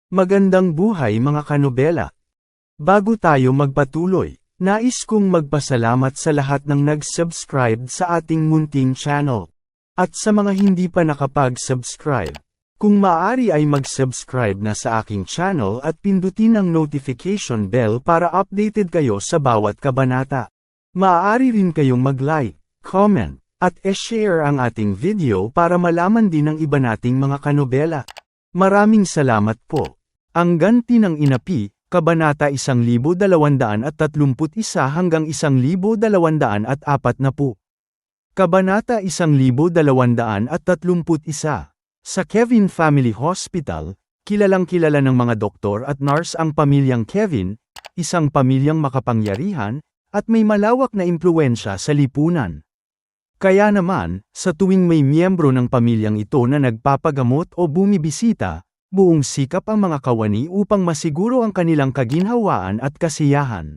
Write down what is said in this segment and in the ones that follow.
Magandang buhay mga kanobela. Bago tayo magpatuloy, nais kong magpasalamat sa lahat ng nag-subscribe sa ating munting channel. At sa mga hindi pa nakapag-subscribe, kung maaari ay mag-subscribe na sa aking channel at pindutin ang notification bell para updated kayo sa bawat kabanata. Maaari rin kayong mag-like, comment, at e-share ang ating video para malaman din ng iba nating mga kanobela. Maraming salamat po. Ang ganti ng inapi, Kabanata 1231 hanggang 1240. Kabanata 1231. Sa Kevin Family Hospital, kilalang-kilala ng mga doktor at nurse ang pamilyang Kevin, isang pamilyang makapangyarihan, at may malawak na impluwensya sa lipunan. Kaya naman, sa tuwing may miyembro ng pamilyang ito na nagpapagamot o bumibisita, buong sikap ang mga kawani upang masiguro ang kanilang kaginhawaan at kasiyahan.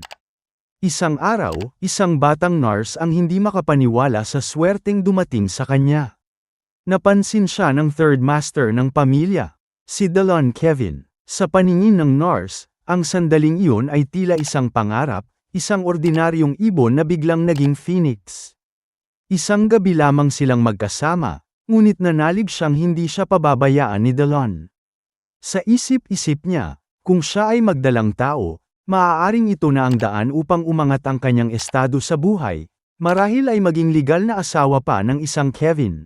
Isang araw, isang batang nurse ang hindi makapaniwala sa swerteng dumating sa kanya. Napansin siya ng third master ng pamilya, si Delon Kevin. Sa paningin ng nurse, ang sandaling iyon ay tila isang pangarap, isang ordinaryong ibon na biglang naging phoenix. Isang gabi lamang silang magkasama, ngunit nanalig siyang hindi siya pababayaan ni Delon. Sa isip-isip niya, kung siya ay magdalang tao, maaaring ito na ang daan upang umangat ang kanyang estado sa buhay, marahil ay maging legal na asawa pa ng isang Kevin.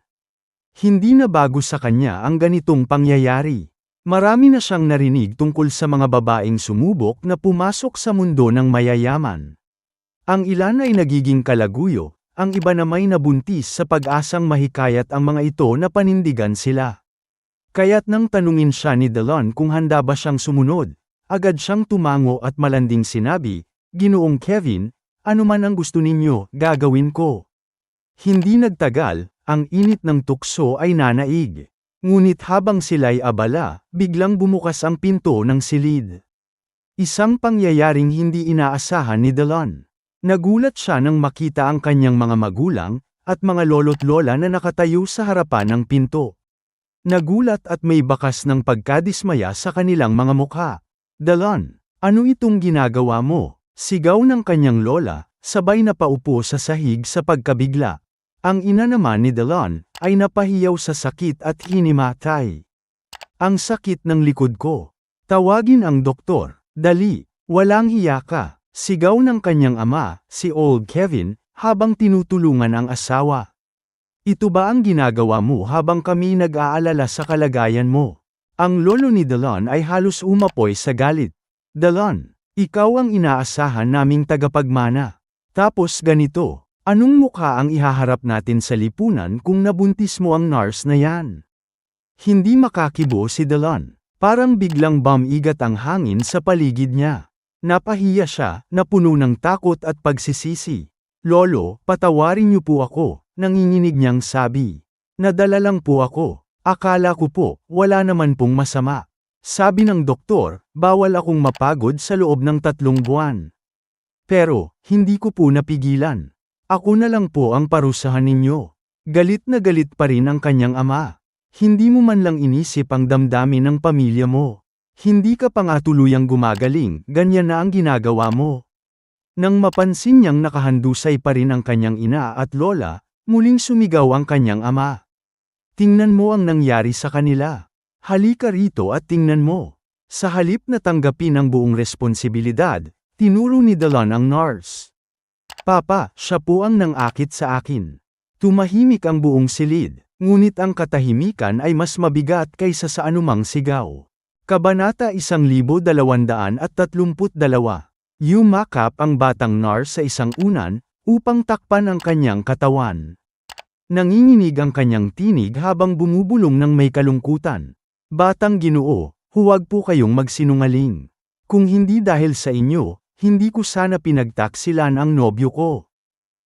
Hindi na bago sa kanya ang ganitong pangyayari. Marami na siyang narinig tungkol sa mga babaeng sumubok na pumasok sa mundo ng mayayaman. Ang ilan ay nagiging kalaguyo, ang iba na may nabuntis sa pag-asang mahikayat ang mga ito na panindigan sila. Kaya't nang tanungin siya ni Delon kung handa ba siyang sumunod, agad siyang tumango at malanding sinabi, "Ginoong Kevin, ano man ang gusto ninyo, gagawin ko." Hindi nagtagal, ang init ng tukso ay nanaig. Ngunit habang sila'y abala, biglang bumukas ang pinto ng silid. Isang pangyayaring hindi inaasahan ni Delon. Nagulat siya nang makita ang kanyang mga magulang, at mga lolo't lola na nakatayo sa harapan ng pinto. Nagulat at may bakas ng pagkadismaya sa kanilang mga mukha. "Delon, ano itong ginagawa mo?" Sigaw ng kanyang lola, sabay na paupo sa sahig sa pagkabigla. Ang ina naman ni Delon, ay napahiyaw sa sakit at hinimatay. "Ang sakit ng likod ko. Tawagin ang doktor, dali, walang hiya ka." Sigaw ng kanyang ama, si Old Kevin, habang tinutulungan ang asawa. "Ito ba ang ginagawa mo habang kami nag-aalala sa kalagayan mo?" Ang lolo ni Delon ay halos umapoy sa galit. "Delon, ikaw ang inaasahan naming tagapagmana. Tapos ganito, anong mukha ang ihaharap natin sa lipunan kung nabuntis mo ang nurse na yan?" Hindi makakibo si Delon. Parang biglang bumigat ang hangin sa paligid niya. Napahiya siya, napuno ng takot at pagsisisi. "Lolo, patawarin niyo po ako." Nanginginig niyang sabi. "Nadala lang po ako. Akala ko po, wala naman pong masama. Sabi ng doktor, bawal akong mapagod sa loob ng 3 buwan. Pero, hindi ko po napigilan. Ako na lang po ang parusahan ninyo." Galit na galit pa rin ang kanyang ama. "Hindi mo man lang inisip ang damdamin ng pamilya mo. Hindi ka pa nga tuluyang gumagaling, ganyan na ang ginagawa mo." Nang mapansin niyang nakahandusay pa rin ang kanyang ina at lola, muling sumigaw ang kanyang ama. "Tingnan mo ang nangyari sa kanila. Halika rito at tingnan mo." Sa halip na tanggapin ang buong responsibilidad, tinuro ni Delon ang nurse. "Papa, siya po ang nangakit sa akin." Tumahimik ang buong silid, ngunit ang katahimikan ay mas mabigat kaysa sa anumang sigaw. Kabanata 1232. Yumakap ang batang nurse sa isang unan, upang takpan ang kanyang katawan. Nanginginig ang kanyang tinig habang bumubulong ng may kalungkutan. "Batang Ginoo, huwag po kayong magsinungaling. Kung hindi dahil sa inyo, hindi ko sana pinagtaksilan ang nobyo ko.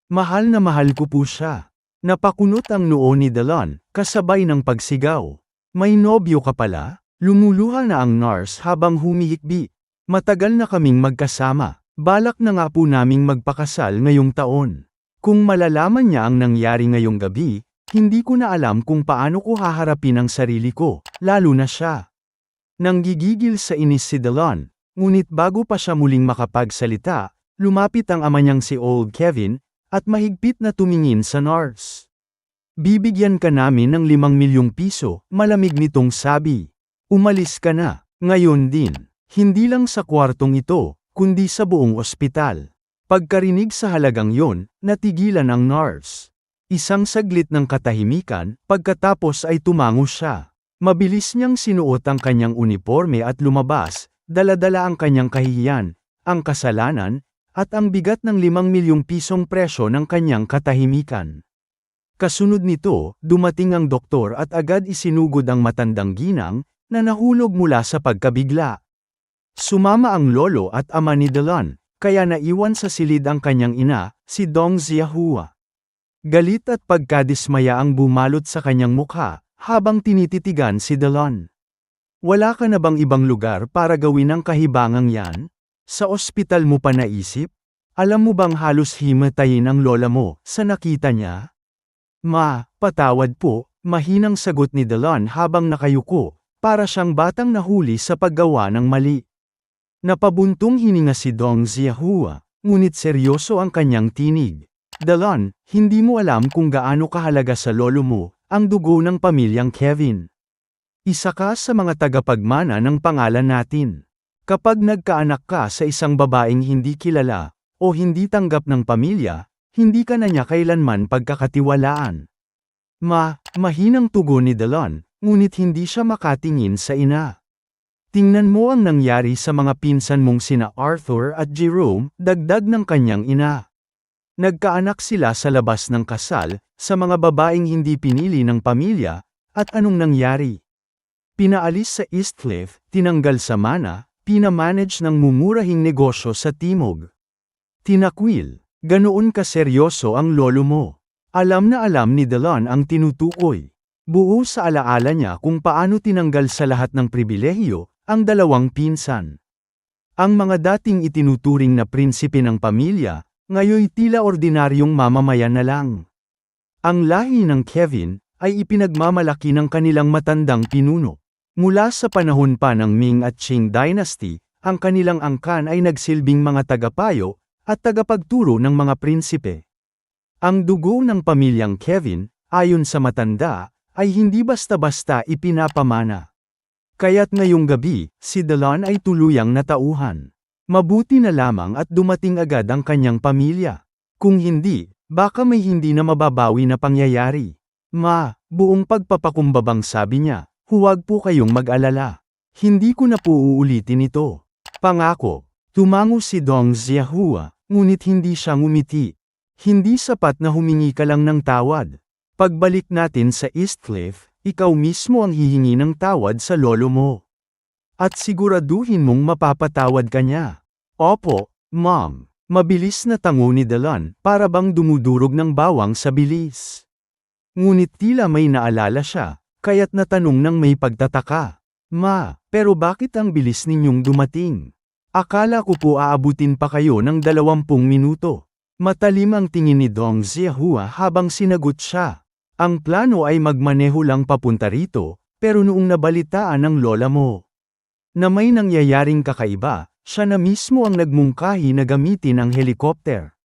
Mahal na mahal ko po siya." Napakunot ang noo ni Delon, kasabay ng pagsigaw. "May nobyo ka pala?" Lumuluha na ang nurse habang humihikbi. "Matagal na kaming magkasama. Balak na nga po naming magpakasal ngayong taon. Kung malalaman niya ang nangyari ngayong gabi, hindi ko na alam kung paano ko haharapin ang sarili ko, lalo na siya." Nanggigigil sa inis si Delon, ngunit bago pa siya muling makapagsalita, lumapit ang ama niyang si Old Kevin, at mahigpit na tumingin sa nurse. Bibigyan ka namin ng 5 milyong piso, malamig nitong sabi. Umalis ka na, ngayon din. Hindi lang sa kwartong ito, kundi sa buong ospital. Pagkarinig sa halagang yon, natigilan ang nurse. Isang saglit ng katahimikan, pagkatapos ay tumango siya. Mabilis niyang sinuot ang kanyang uniforme at lumabas, dala-dala ang kanyang kahihiyan, ang kasalanan, at ang bigat ng 5 milyong pisong presyo ng kanyang katahimikan. Kasunod nito, dumating ang doktor at agad isinugod ang matandang ginang, na nahulog mula sa pagkabigla. Sumama ang lolo at ama ni Delon, kaya naiwan sa silid ang kanyang ina, si Dong Xiahua. Galit at pagkadismaya ang bumalot sa kanyang mukha, habang tinititigan si Delon. Wala ka na bang ibang lugar para gawin ang kahibangang yan? Sa ospital mo pa naisip? Alam mo bang halos himatayin ang lola mo, sa nakita niya? Ma, patawad po, mahinang sagot ni Delon habang nakayuko, para siyang batang nahuli sa paggawa ng mali. Napabuntong hininga si Dong Xiahua, ngunit seryoso ang kanyang tinig. Delon, hindi mo alam kung gaano kahalaga sa lolo mo, ang dugo ng pamilyang Kevin. Isa ka sa mga tagapagmana ng pangalan natin. Kapag nagkaanak ka sa isang babaeng hindi kilala, o hindi tanggap ng pamilya, hindi ka na niya kailanman pagkakatiwalaan. Mahinang tugon ni Delon, ngunit hindi siya makatingin sa ina. Tingnan mo ang nangyari sa mga pinsan mong sina Arthur at Jerome, dagdag ng kanyang ina. Nagkaanak sila sa labas ng kasal, sa mga babaeng hindi pinili ng pamilya, at anong nangyari? Pinaalis sa Eastcliff, tinanggal sa mana, pinamanage ng mumurahing negosyo sa Timog. Tinakwil, ganoon kaseryoso ang lolo mo. Alam na alam ni Delon ang tinutukoy. Buo sa alaala niya kung paano tinanggal sa lahat ng pribilehiyo, ang dalawang pinsan. Ang mga dating itinuturing na prinsipe ng pamilya, ngayoy tila ordinaryong mamamayan na lang. Ang lahi ng Kevin, ay ipinagmamalaki ng kanilang matandang pinuno. Mula sa panahon pa ng Ming at Qing Dynasty, ang kanilang angkan ay nagsilbing mga tagapayo, at tagapagturo ng mga prinsipe. Ang dugo ng pamilyang Kevin, ayon sa matanda, ay hindi basta-basta ipinapamana. Kaya't ngayong gabi, si Delon ay tuluyang natauhan. Mabuti na lamang at dumating agad ang kanyang pamilya. Kung hindi, baka may hindi na mababawi na pangyayari. Buong pagpapakumbabang sabi niya, huwag po kayong mag-alala. Hindi ko na po uulitin ito. Pangako, tumango si Dong Xiahua, ngunit hindi siya ngumiti. Hindi sapat na humingi ka lang ng tawad. Pagbalik natin sa Eastcliff, ikaw mismo ang hihingi ng tawad sa lolo mo. At siguraduhin mong mapapatawad ka niya. Opo, Mom. Mabilis na tango ni Delon, para bang dumudurog ng bawang sa bilis. Ngunit tila may naalala siya, kaya't natanong ng may pagtataka. Pero bakit ang bilis ninyong dumating? Akala ko po aabutin pa kayo ng 20 minuto. Matalim ang tingin ni Dong Xiahua habang sinagot siya. Ang plano ay magmaneho lang papunta rito, pero noong nabalitaan ng lola mo na may nangyayaring kakaiba, siya na mismo ang nagmungkahi na gamitin ang helikopter.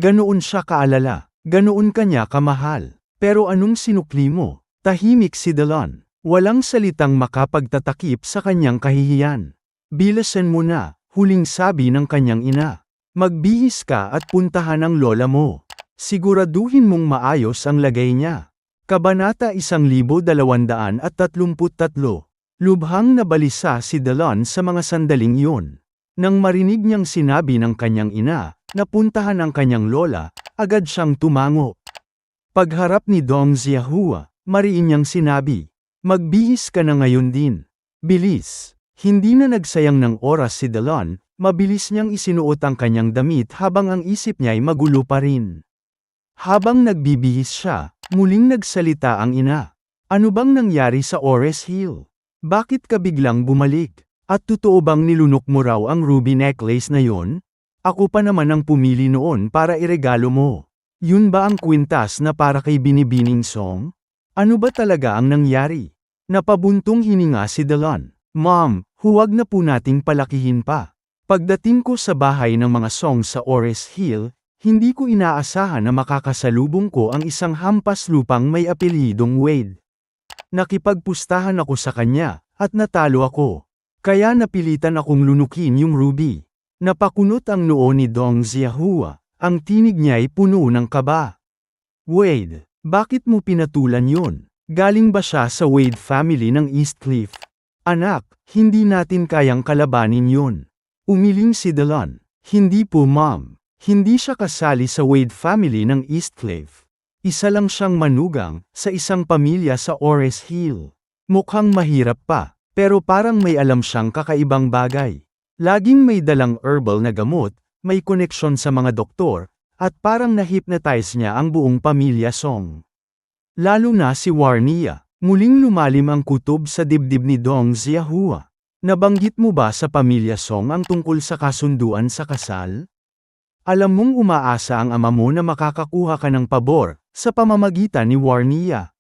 Ganoon siya kaalala, ganoon kanya kamahal. Pero anong sinukli mo? Tahimik si Delon, walang salitang makapagtatakip sa kanyang kahihiyan. Bilasan mo na, huling sabi ng kanyang ina. Magbihis ka at puntahan ang lola mo. Siguraduhin mong maayos ang lagay niya. Kabanata 1233. Lubhang nabalisa si Delon sa mga sandaling iyon. Nang marinig niyang sinabi ng kanyang ina, na puntahan ang kanyang lola, agad siyang tumango. Pagharap ni Dong Xiahua, mariin niyang sinabi, magbihis ka na ngayon din. Bilis. Hindi na nagsayang ng oras si Delon, mabilis niyang isinuot ang kanyang damit habang ang isip niya'y magulo pa rin. Habang nagbibihis siya, muling nagsalita ang ina. Ano bang nangyari sa Ores Hill? Bakit ka biglang bumalik? At totoo bang nilunok mo raw ang ruby necklace na yon? Ako pa naman ang pumili noon para iregalo mo. Yun ba ang kwintas na para kay Binibining Song? Ano ba talaga ang nangyari? Napabuntong hininga si Delon. Mom, huwag na po nating palakihin pa. Pagdating ko sa bahay ng mga song sa Ores Hill, hindi ko inaasahan na makakasalubong ko ang isang hampas lupang may apelyidong Wade. Nakipagpustahan ako sa kanya, at natalo ako. Kaya napilitan akong lunukin yung ruby. Napakunot ang noo ni Dong Xiahua, ang tinig niya'y puno ng kaba. Wade, bakit mo pinatulan yun? Galing ba siya sa Wade family ng Eastcliff? Anak, hindi natin kayang kalabanin yun. Umiling si Delon. Hindi po mom. Hindi siya kasali sa Wade family ng Eastcliff. Isa lang siyang manugang sa isang pamilya sa Ores Hill. Mukhang mahirap pa, pero parang may alam siyang kakaibang bagay. Laging may dalang herbal na gamot, may koneksyon sa mga doktor, at parang na-hypnotize niya ang buong pamilya Song. Lalo na si Warnia. Muling lumalim ang kutob sa dibdib ni Dong Xiahua. Nabanggit mo ba sa pamilya Song ang tungkol sa kasunduan sa kasal? Alam mong umaasa ang ama mo na makakakuha ka ng pabor sa pamamagitan ni Warnia.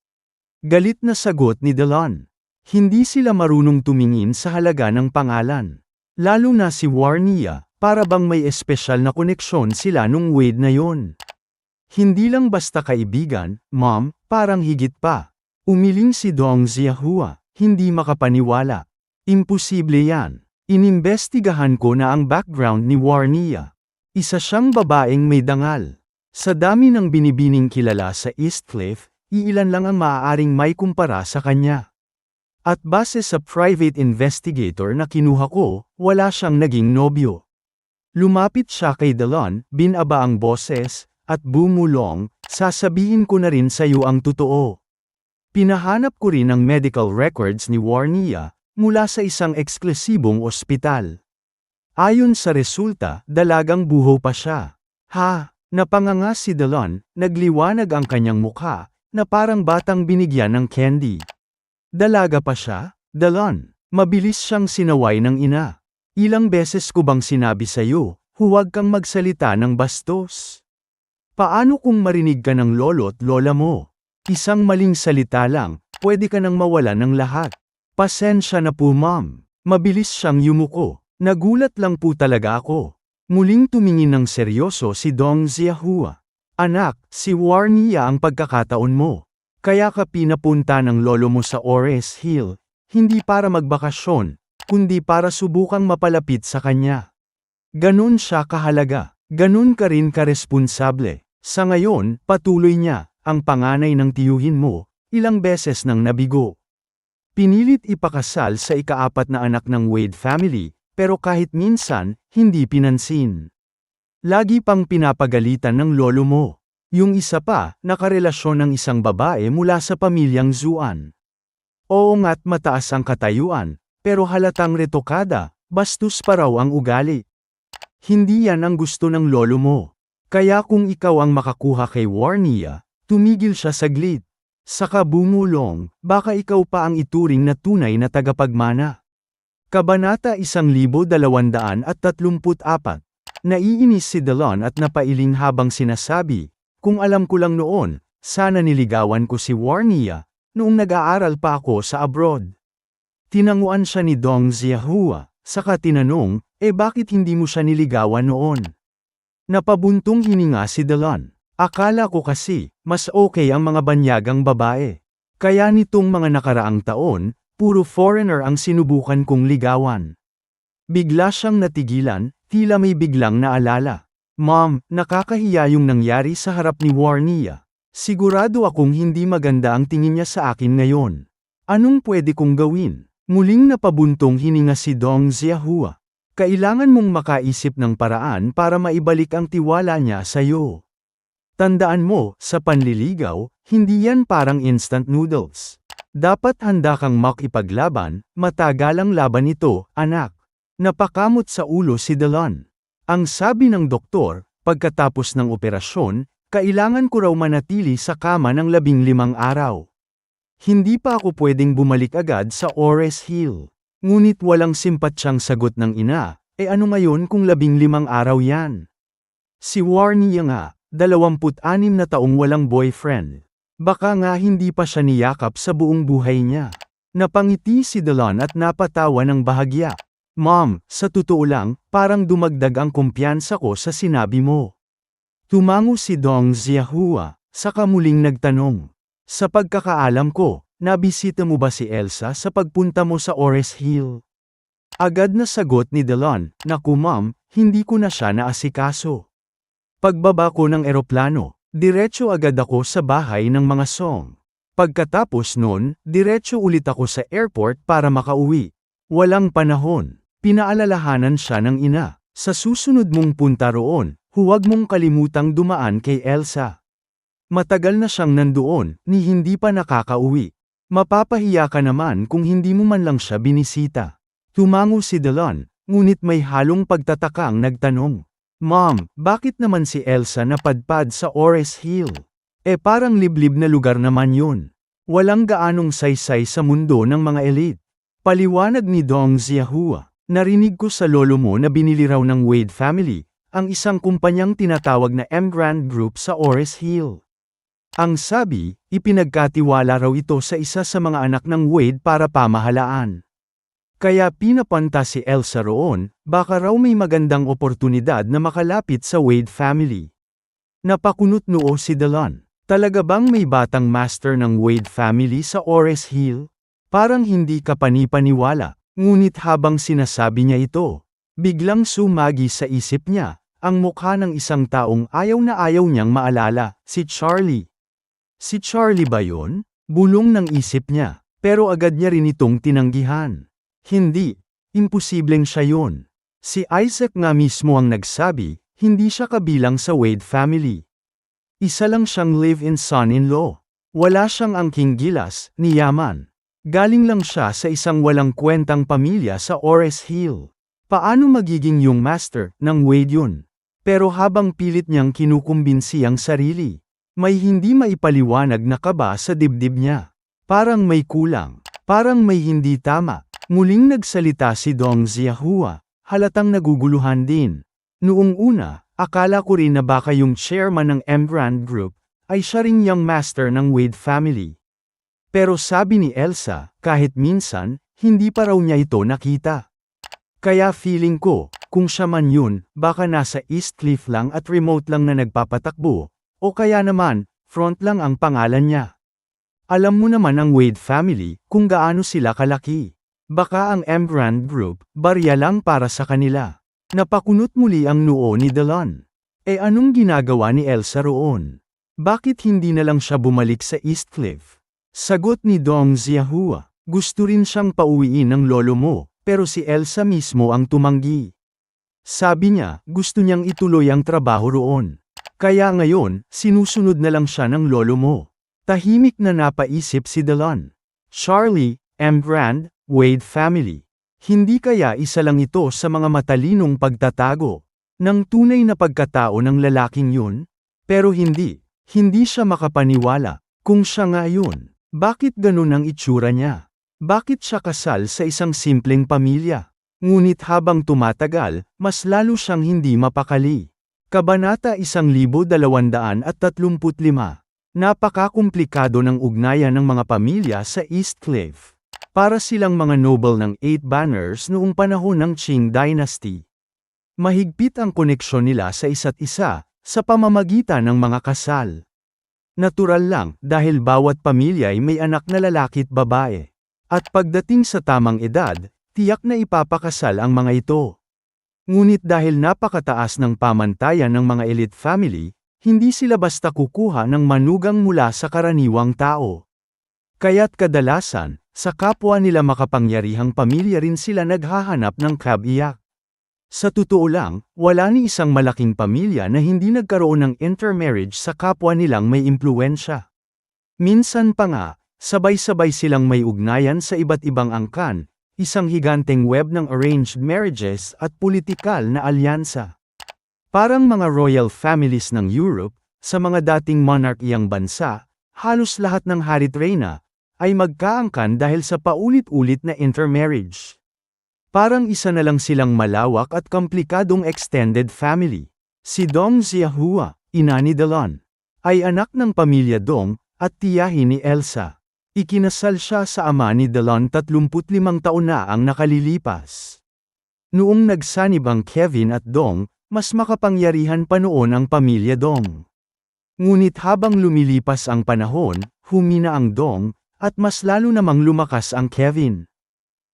Galit na sagot ni Delon. Hindi sila marunong tumingin sa halaga ng pangalan. Lalo na si Warnia, para bang may espesyal na koneksyon sila nung Wade na yon. Hindi lang basta kaibigan, mom, parang higit pa. Umiling si Dong Xiahua, hindi makapaniwala. Imposible yan. Inimbestigahan ko na ang background ni Warnia. Isa siyang babaeng may dangal. Sa dami ng binibining kilala sa Eastcliff, iilan lang ang maaaring may kumpara sa kanya. At base sa private investigator na kinuha ko, wala siyang naging nobyo. Lumapit siya kay Delon, binaba ang boses, at bumulong, sasabihin ko na rin sa'yo ang totoo. Pinahanap ko rin ang medical records ni Warnia, mula sa isang eksklusibong ospital. Ayon sa resulta, dalagang buho pa siya. Ha, napanganga si Delon, nagliwanag ang kanyang mukha, na parang batang binigyan ng candy. Dalaga pa siya? Delon, mabilis siyang sinaway ng ina. Ilang beses ko bang sinabi sa'yo, huwag kang magsalita ng bastos? Paano kung marinig ka ng lolo't lola mo? Isang maling salita lang, pwede ka nang mawala ng lahat. Pasensya na po ma'am. Mabilis siyang yumuko. Nagulat lang po talaga ako. Muling tumingin ng seryoso si Dong Xiahua. Anak, si Warnia ang pagkakataon mo. Kaya ka pinapunta ng lolo mo sa Ores Hill, hindi para magbakasyon, kundi para subukang mapalapit sa kanya. Ganun siya kahalaga. Ganun ka rin karesponsable. Sa ngayon, patuloy niya, ang panganay ng tiyuhin mo, ilang beses nang nabigo. Pinilit ipakasal sa ika-4 na anak ng Wade family, pero kahit minsan, hindi pinansin. Lagi pang pinapagalitan ng lolo mo. Yung isa pa, nakarelasyon ng isang babae mula sa pamilyang Zuan. Oo nga't mataas ang katayuan, pero halatang retokada, bastos pa raw ang ugali. Hindi yan ang gusto ng lolo mo. Kaya kung ikaw ang makakuha kay Warnia, tumigil siya saglit. Saka bumulong, baka ikaw pa ang ituring na tunay na tagapagmana. Kabanata 1234. Naiinis si Delon at napailing habang sinasabi, kung alam ko lang noon, sana niligawan ko si Warnia, noong nag-aaral pa ako sa abroad. Tinanguan siya ni Dong Xiahua, saka tinanong, bakit hindi mo siya niligawan noon? Napabuntong hininga si Delon. Akala ko kasi, mas okay ang mga banyagang babae. Kaya nitong mga nakaraang taon, puro foreigner ang sinubukan kong ligawan. Bigla siyang natigilan, tila may biglang naalala. Mom, nakakahiya yung nangyari sa harap ni Warnia. Sigurado akong hindi maganda ang tingin niya sa akin ngayon. Anong pwede kong gawin? Muling napabuntong hininga si Dong Xiahua. Kailangan mong makaisip ng paraan para maibalik ang tiwala niya sa'yo. Tandaan mo, sa panliligaw, hindi yan parang instant noodles. Dapat handa kang makipaglaban, matagalang laban ito, anak. Napakamot sa ulo si Delon. Ang sabi ng doktor, pagkatapos ng operasyon, kailangan ko raw manatili sa kama ng 15 araw. Hindi pa ako pwedeng bumalik agad sa Ores Hill. Ngunit walang simpatsyang sagot ng ina, ano ngayon kung 15 araw yan? Si Warnia nga. 26 na taong walang boyfriend. Baka nga hindi pa siya niyakap sa buong buhay niya. Napangiti si Delon at napatawa ng bahagya. Mom, sa totoo lang, parang dumagdag ang kumpiyansa ko sa sinabi mo. Tumango si Dong Xiahua, saka muling nagtanong. Sa pagkakaalam ko, nabisita mo ba si Elsa sa pagpunta mo sa Ores Hill? Agad na sagot ni Delon, naku ma'am, hindi ko na siya naasikaso. Pagbaba ko ng eroplano, diretso agad ako sa bahay ng mga Song. Pagkatapos nun, diretso ulit ako sa airport para makauwi. Walang panahon. Pinaalalahanan siya ng ina. Sa susunod mong punta roon, huwag mong kalimutang dumaan kay Elsa. Matagal na siyang nandoon, ni hindi pa nakakauwi. Mapapahiya ka naman kung hindi mo man lang siya binisita. Tumango si Delon, ngunit may halong pagtatakang nagtanong. Mom, bakit naman si Elsa napadpad sa Ores Hill? Parang liblib na lugar naman yun. Walang gaanong saysay sa mundo ng mga elite. Paliwanag ni Dong Xiahua, narinig ko sa lolo mo na binili raw ng Wade family, ang isang kumpanyang tinatawag na Emgrand Group sa Ores Hill. Ang sabi, ipinagkatiwala raw ito sa isa sa mga anak ng Wade para pamahalaan. Kaya pinapunta si Elsa roon, baka raw may magandang oportunidad na makalapit sa Wade family. Napakunot noo si Delon. Talaga bang may batang master ng Wade family sa Ores Hill? Parang hindi ka panipaniwala, ngunit habang sinasabi niya ito, biglang sumagi sa isip niya, ang mukha ng isang taong ayaw na ayaw niyang maalala, si Charlie. Si Charlie ba yun? Bulong ng isip niya, pero agad niya rin itong tinanggihan. Hindi, imposibleng siya yun. Si Isaac nga mismo ang nagsabi, hindi siya kabilang sa Wade family. Isa lang siyang live-in son-in-law. Wala siyang angking gilas, ni yaman. Galing lang siya sa isang walang kwentang pamilya sa Ores Hill. Paano magiging yung master ng Wade yun? Pero habang pilit niyang kinukumbinsi ang sarili, may hindi maipaliwanag na kaba sa dibdib niya. Parang may kulang. Parang may hindi tama. Muling nagsalita si Dong Xiahua, halatang naguguluhan din. Noong una, akala ko rin na baka yung chairman ng Emgrand Group ay siya ring young master ng Wade family. Pero sabi ni Elsa, kahit minsan, hindi pa raw niya ito nakita. Kaya feeling ko, kung siya man yun, baka nasa East Cliff lang at remote lang na nagpapatakbo, o kaya naman, front lang ang pangalan niya. Alam mo naman ang Wade family, kung gaano sila kalaki. Baka ang Emgrand Group, barya lang para sa kanila. Napakunot muli ang noo ni Delon. Anong ginagawa ni Elsa roon? Bakit hindi na lang siya bumalik sa East Cliff? Sagot ni Dong Xiahua, gusto rin siyang pauwiin ng lolo mo, pero si Elsa mismo ang tumanggi. Sabi niya, gusto niyang ituloy ang trabaho roon. Kaya ngayon, sinusunod na lang siya ng lolo mo. Tahimik na napaisip si Delon. Charlie, Emgrand, Wade family. Hindi kaya isa lang ito sa mga matalinong pagtatago ng tunay na pagkatao ng lalaking yun? Pero hindi siya makapaniwala. Kung siya nga yun, bakit ganun ang itsura niya? Bakit siya kasal sa isang simpleng pamilya? Ngunit habang tumatagal, mas lalo siyang hindi mapakali. Kabanata 1235. Napakakomplikado ng ugnayan ng mga pamilya sa East Cliff. Para silang mga noble ng 8 Banners noong panahon ng Qing Dynasty. Mahigpit ang koneksyon nila sa isa't isa, sa pamamagitan ng mga kasal. Natural lang, dahil bawat pamilya ay may anak na lalaki at babae. At pagdating sa tamang edad, tiyak na ipapakasal ang mga ito. Ngunit dahil napakataas ng pamantayan ng mga elite family, hindi sila basta kukuha ng manugang mula sa karaniwang tao. Kaya't kadalasan, sa kapwa nila makapangyarihang pamilya rin sila naghahanap ng kabiyak. Sa totoo lang, wala ni isang malaking pamilya na hindi nagkaroon ng intermarriage sa kapwa nilang may impluwensya. Minsan pa nga, sabay-sabay silang may ugnayan sa iba't ibang angkan, isang higanteng web ng arranged marriages at politikal na alyansa. Parang mga royal families ng Europe, sa mga dating monarkiyang bansa, halos lahat ng hari't reyna ay magkaangkan dahil sa paulit-ulit na intermarriage. Parang isa na lang silang malawak at komplikadong extended family. Si Dong Xiahua, ina ni Delon, ay anak ng pamilya Dong, at tiyahin ni Elsa. Ikinasal siya sa ama ni Delon 35 taon na ang nakalilipas. Noong nagsanib ang Kevin at Dong, mas makapangyarihan pa noon ang pamilya Dong. Ngunit habang lumilipas ang panahon, humina ang Dong, at mas lalo namang lumakas ang Kevin.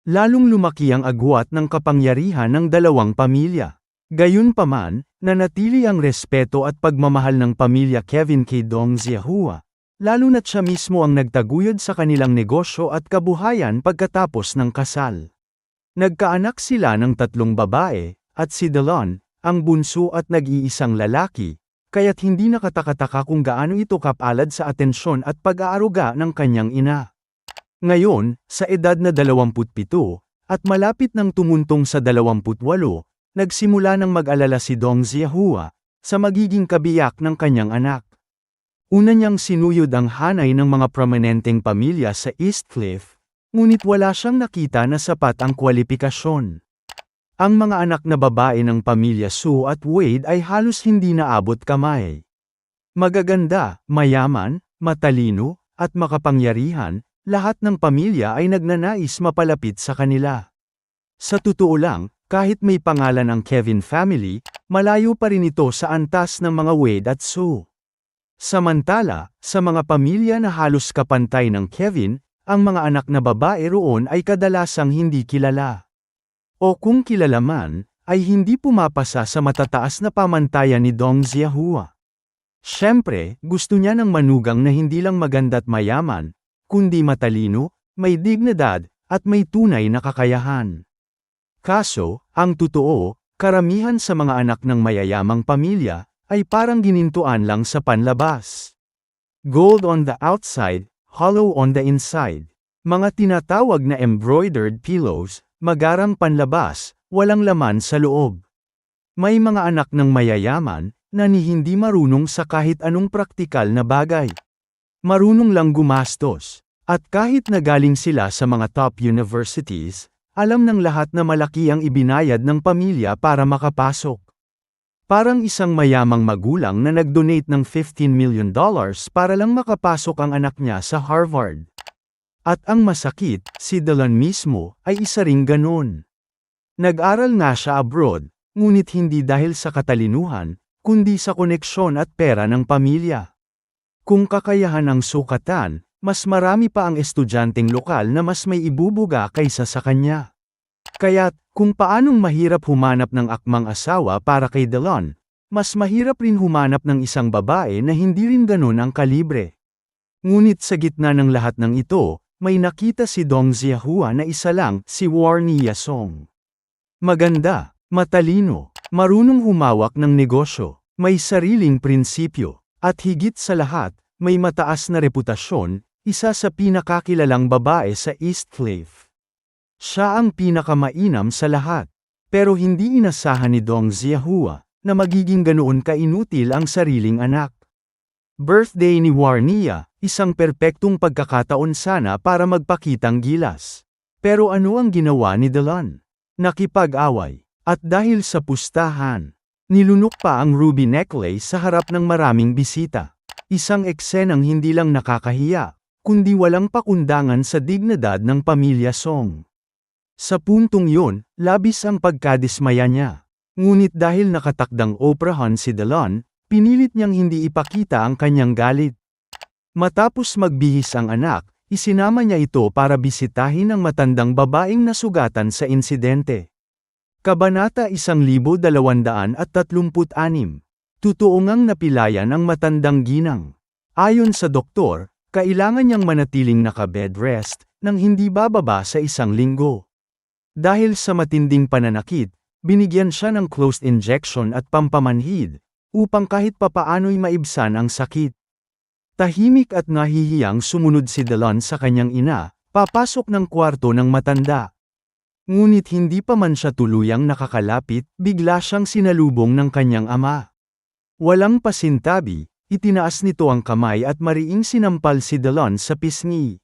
Lalong lumaki ang agwat ng kapangyarihan ng dalawang pamilya. Gayunpaman, nanatili ang respeto at pagmamahal ng pamilya Kevin kay Dong Xiahua, lalo na't siya mismo ang nagtaguyod sa kanilang negosyo at kabuhayan pagkatapos ng kasal. Nagkaanak sila ng 3 babae, at si Delon, ang bunso at nag-iisang lalaki, kaya't hindi nakatakataka kung gaano ito kapalad sa atensyon at pag-aaruga ng kanyang ina. Ngayon, sa edad na 27, at malapit ng tumuntong sa 28, nagsimula ng mag-alala si Dong Xiahua sa magiging kabiyak ng kanyang anak. Una niyang sinuyod ang hanay ng mga prominenteng pamilya sa East Cliff, ngunit wala siyang nakita na sapat ang kwalipikasyon. Ang mga anak na babae ng pamilya Su at Wade ay halos hindi naabot kamay. Magaganda, mayaman, matalino, at makapangyarihan, lahat ng pamilya ay nagnanais mapalapit sa kanila. Sa totoo lang, kahit may pangalan ang Kevin family, malayo pa rin ito sa antas ng mga Wade at Su. Samantala, sa mga pamilya na halos kapantay ng Kevin, ang mga anak na babae roon ay kadalasang hindi kilala. O kung kilala man, ay hindi pumapasa sa matataas na pamantayan ni Dong Xiahua. Siyempre, gusto niya ng manugang na hindi lang maganda't mayaman, kundi matalino, may dignidad, at may tunay na kakayahan. Kaso, ang totoo, karamihan sa mga anak ng mayayamang pamilya, ay parang ginintuan lang sa panlabas. Gold on the outside, hollow on the inside. Mga tinatawag na embroidered pillows, magarang panlabas, walang laman sa loob. May mga anak ng mayayaman, na hindi marunong sa kahit anong praktikal na bagay. Marunong lang gumastos. At kahit nagaling sila sa mga top universities, alam ng lahat na malaki ang ibinayad ng pamilya para makapasok. Parang isang mayamang magulang na nag-donate ng $15 million para lang makapasok ang anak niya sa Harvard. At ang masakit, si Delon mismo, ay isa ring ganon. Nag-aral nga siya abroad, ngunit hindi dahil sa katalinuhan, kundi sa koneksyon at pera ng pamilya. Kung kakayahan ang sukatan, mas marami pa ang estudyanteng lokal na mas may ibubuga kaysa sa kanya. Kaya't, kung paanong mahirap humanap ng akmang asawa para kay Delon, mas mahirap rin humanap ng isang babae na hindi rin ganon ang kalibre. Ngunit sa gitna ng lahat ng ito, may nakita si Dong Xiahua na isa lang, si Warnie Yasong. Maganda, matalino, marunong humawak ng negosyo, may sariling prinsipyo, at higit sa lahat, may mataas na reputasyon, isa sa pinakakilalang babae sa East Cliff. Siya ang pinakamainam sa lahat. Pero hindi inasahan ni Dong Xiahua na magiging ganoon kainutil ang sariling anak. Birthday ni Warnia, isang perpektong pagkakataon sana para magpakitang gilas. Pero ano ang ginawa ni Delon? Nakipag-away. At dahil sa pustahan, nilunok pa ang ruby necklace sa harap ng maraming bisita. Isang eksenang hindi lang nakakahiya, kundi walang pakundangan sa dignidad ng pamilya Song. Sa puntong yun, labis ang pagkadismaya niya. Ngunit dahil nakatakdang oprahan si Delon, pinilit niyang hindi ipakita ang kanyang galit. Matapos magbihis ang anak, isinama niya ito para bisitahin ang matandang babaeng nasugatan sa insidente. Kabanata 1236. Totoo ngang napilayan ang matandang ginang. Ayon sa doktor, kailangan niyang manatiling naka-bed rest, nang hindi bababa sa 1 linggo. Dahil sa matinding pananakit, binigyan siya ng closed injection at pampamanhid, upang kahit papaano'y maibsan ang sakit. Tahimik at nahihiyang sumunod si Delon sa kanyang ina, papasok ng kwarto ng matanda. Ngunit hindi pa man siya tuluyang nakakalapit, bigla siyang sinalubong ng kanyang ama. Walang pasintabi, itinaas nito ang kamay at mariing sinampal si Delon sa pisngi.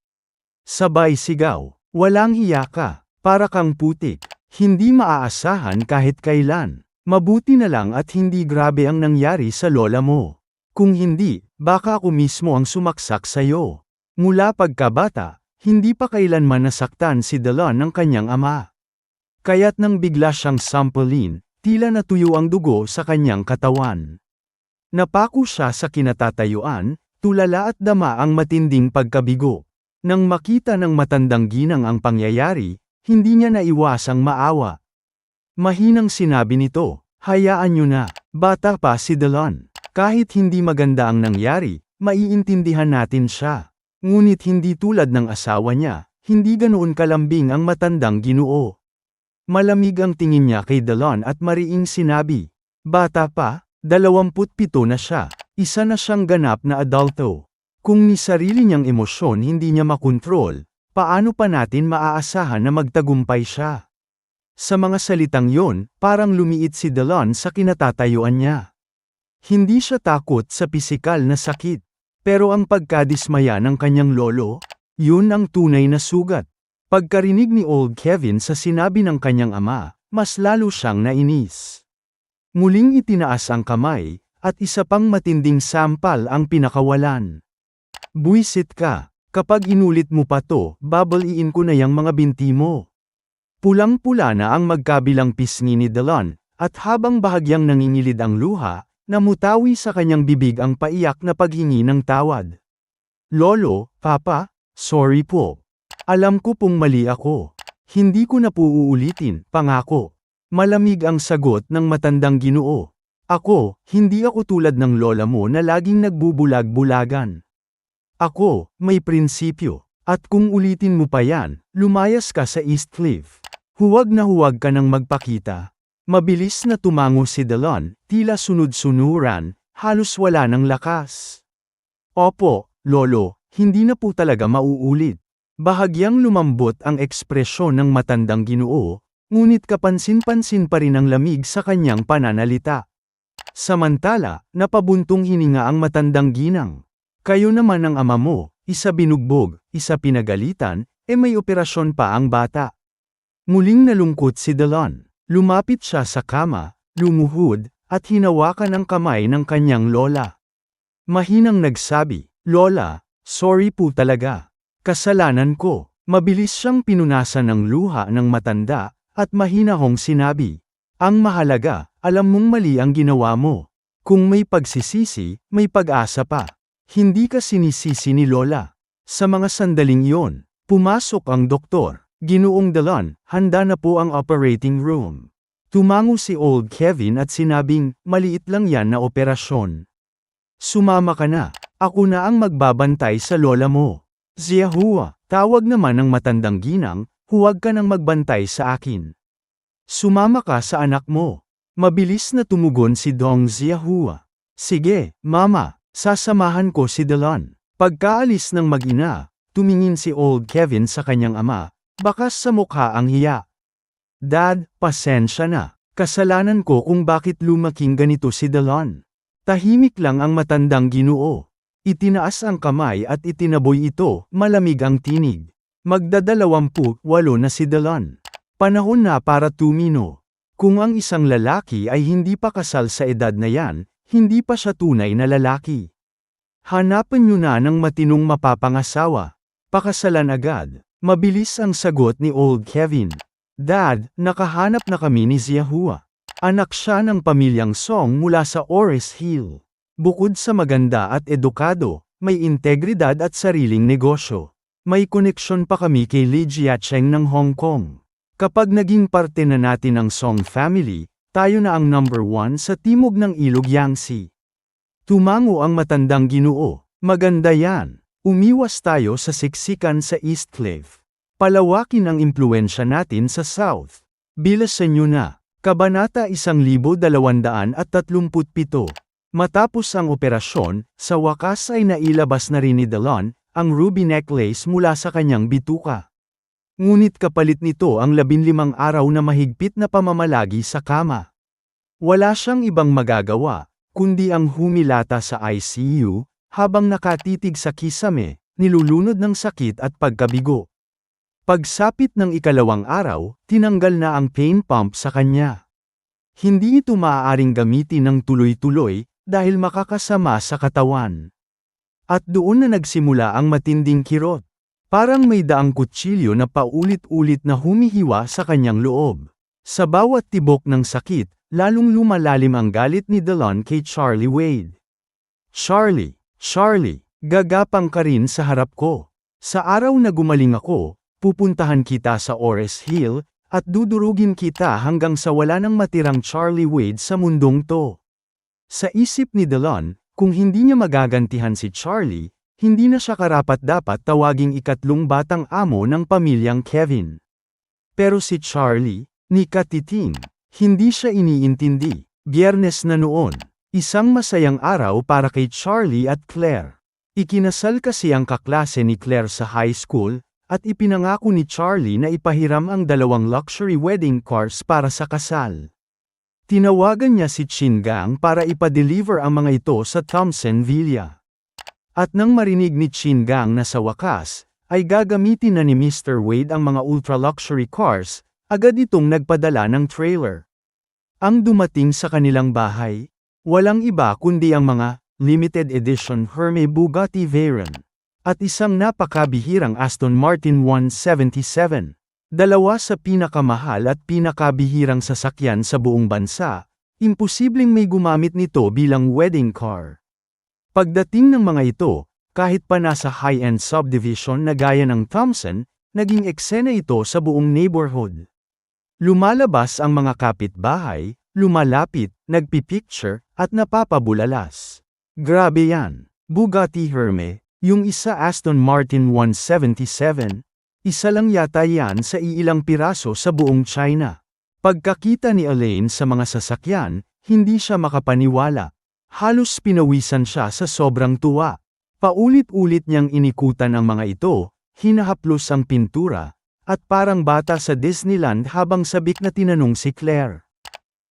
Sabay sigaw, "Walang hiya ka! Para kang putik, hindi maaasahan kahit kailan. Mabuti na lang at hindi grabe ang nangyari sa lola mo. Kung hindi, baka ako mismo ang sumaksak sa'yo." Mula pagkabata, hindi pa kailanman nasaktan si Delon ng kanyang ama. Kaya't nang bigla siyang sampulin, tila natuyo ang dugo sa kanyang katawan. Napako siya sa kinatatayuan, tulala at dama ang matinding pagkabigo. Nang makita ng matandang ginang ang pangyayari, hindi niya naiwasang maawa. Mahinang sinabi nito, "Hayaan niyo na, bata pa si Delon. Kahit hindi maganda ang nangyari, maiintindihan natin siya." Ngunit hindi tulad ng asawa niya, hindi ganoon kalambing ang matandang Ginoo. Malamig ang tingin niya kay Delon at mariing sinabi, "Bata pa, 27 na siya, isa na siyang ganap na adulto. Kung ni sarili niyang emosyon hindi niya makontrol, paano pa natin maaasahan na magtagumpay siya?" Sa mga salitang yon, parang lumiit si Delon sa kinatatayuan niya. Hindi siya takot sa pisikal na sakit, pero ang pagkadismaya ng kanyang lolo, yun ang tunay na sugat. Pagkarinig ni Old Kevin sa sinabi ng kanyang ama, mas lalo siyang nainis. Muling itinaas ang kamay, at isa pang matinding sampal ang pinakawalan. "Buisit ka, kapag inulit mo pa to, babaliin ko na yang mga binti mo." Pulang-pula na ang magkabilang pisngi ni Delon, at habang bahagyang nangingilid ang luha, namutawi sa kanyang bibig ang paiyak na paghingi ng tawad. "Lolo, Papa, sorry po. Alam ko pong mali ako. Hindi ko na po uulitin, pangako." Malamig ang sagot ng matandang Ginoo. "Ako, hindi ako tulad ng lola mo na laging nagbubulag-bulagan. Ako, may prinsipyo. At kung ulitin mo pa yan, lumayas ka sa East Cliff. Huwag na huwag ka nang magpakita." Mabilis na tumango si Delon, tila sunod-sunuran, halos wala ng lakas. "Opo, lolo, hindi na po talaga mauulit." Bahagyang lumambot ang ekspresyon ng matandang Ginoo, ngunit kapansin-pansin pa rin ang lamig sa kanyang pananalita. Samantala, napabuntong hininga ang matandang ginang. "Kayo naman ang ama mo, isa binugbog, isa pinagalitan, may operasyon pa ang bata." Muling nalungkot si Delon. Lumapit siya sa kama, lumuhod, at hinawakan ang kamay ng kanyang lola. Mahinang nagsabi, "Lola, sorry po talaga. Kasalanan ko." Mabilis siyang pinunasan ng luha ng matanda, at mahinahong sinabi, "Ang mahalaga, alam mong mali ang ginawa mo. Kung may pagsisisi, may pag-asa pa." Hindi ka sinisisi ni Lola. Sa mga sandaling iyon, pumasok ang doktor. "Ginoong Delon, handa na po ang operating room." Tumango si Old Kevin at sinabing, "Maliit lang yan na operasyon. Sumama ka na, ako na ang magbabantay sa lola mo." "Ziahua," tawag naman ng matandang ginang, "huwag ka nang magbantay sa akin. Sumama ka sa anak mo." Mabilis na tumugon si Dong Ziahua. "Sige, mama, sasamahan ko si Delon." Pagkaalis ng mag-ina, tumingin si Old Kevin sa kanyang ama, bakas sa mukha ang hiya. "Dad, pasensya na. Kasalanan ko kung bakit lumaking ganito si Delon." Tahimik lang ang matandang Ginoo. Itinaas ang kamay at itinaboy ito, malamig ang tinig. "Magdadalawamput-walo na si Delon. Panahon na para tumino. Kung ang isang lalaki ay hindi pa kasal sa edad na yan, hindi pa siya tunay na lalaki. Hanapan niyo na ng matinong mapapangasawa. Pakasalan agad." Mabilis ang sagot ni Old Kevin. "Dad, nakahanap na kami ni Ziahua. Anak siya ng pamilyang Song mula sa Ores Hill. Bukod sa maganda at edukado, may integridad at sariling negosyo. May koneksyon pa kami kay Li Jiacheng ng Hong Kong. Kapag naging parte na natin ang Song family, tayo na ang number 1 sa timog ng Ilog Yangtze." Tumango ang matandang Ginoo. "Maganda yan. Umiwas tayo sa siksikan sa East Cliff. Palawakin ang impluensya natin sa South." Bilasan nyo na. Kabanata 1237. Matapos ang operasyon, sa wakas ay nailabas na rin ni Delon, ang ruby necklace mula sa kanyang bituka. Ngunit kapalit nito ang 15 araw na mahigpit na pamamalagi sa kama. Wala siyang ibang magagawa, kundi ang humilata sa ICU, habang nakatitig sa kisame, nilulunod ng sakit at pagkabigo. Pagsapit ng ikalawang araw, tinanggal na ang pain pump sa kanya. Hindi ito maaaring gamitin ng tuloy-tuloy, dahil makakasama sa katawan. At doon na nagsimula ang matinding kirot. Parang may daang kutsilyo na paulit-ulit na humihiwa sa kanyang loob. Sa bawat tibok ng sakit, lalong lumalalim ang galit ni Delon kay Charlie Wade. Charlie, gagapang ka rin sa harap ko. Sa araw na gumaling ako, pupuntahan kita sa Ores Hill, at dudurugin kita hanggang sa wala nang matirang Charlie Wade sa mundong to. Sa isip ni Delon, kung hindi niya magagantihan si Charlie, hindi na siya karapat-dapat tawaging ikatlong batang amo ng pamilyang Kevin. Pero si Charlie, ni Katiting, hindi siya iniintindi. Biyernes na noon, isang masayang araw para kay Charlie at Claire. Ikinasal kasi ang kaklase ni Claire sa high school, at ipinangako ni Charlie na ipahiram ang 2 luxury wedding cars para sa kasal. Tinawagan niya si Chingang para ipa-deliver ang mga ito sa Thompson Villa. At nang marinig ni Chingang na sa wakas, ay gagamitin na ni Mr. Wade ang mga ultra-luxury cars, agad itong nagpadala ng trailer. Ang dumating sa kanilang bahay, walang iba kundi ang mga limited edition Hermès Bugatti Veyron at isang napakabihirang Aston Martin 177. 2 sa pinakamahal at pinakabihirang sasakyan sa buong bansa, imposibleng may gumamit nito bilang wedding car. Pagdating ng mga ito, kahit pa nasa high-end subdivision na gaya ng Thompson, naging eksena ito sa buong neighborhood. Lumalabas ang mga kapitbahay, lumalapit, nagpipicture, at napapabulalas. Grabe yan, Bugatti Hermès. Yung isa Aston Martin 177, isa lang yata yan sa iilang piraso sa buong China. Pagkakita ni Elaine sa mga sasakyan, hindi siya makapaniwala. Halos pinawisan siya sa sobrang tuwa. Paulit-ulit niyang inikutan ang mga ito, hinahaplos ang pintura, at parang bata sa Disneyland habang sabik na tinanong si Claire.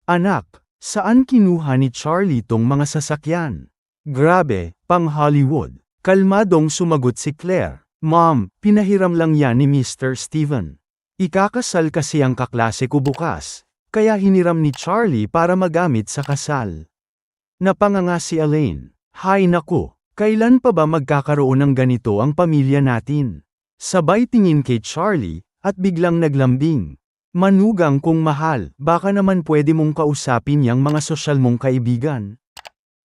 Anak, saan kinuha ni Charlie tong mga sasakyan? Grabe, pang Hollywood. Kalmadong sumagot si Claire. Mom, pinahiram lang yan ni Mr. Steven. Ikakasal kasi ang kaklase ko bukas, kaya hiniram ni Charlie para magamit sa kasal. Napanganga si Elaine. Hay naku, kailan pa ba magkakaroon ng ganito ang pamilya natin? Sabay tingin kay Charlie, at biglang naglambing. Manugang kong mahal, baka naman pwede mong kausapin yang mga sosyal mong kaibigan.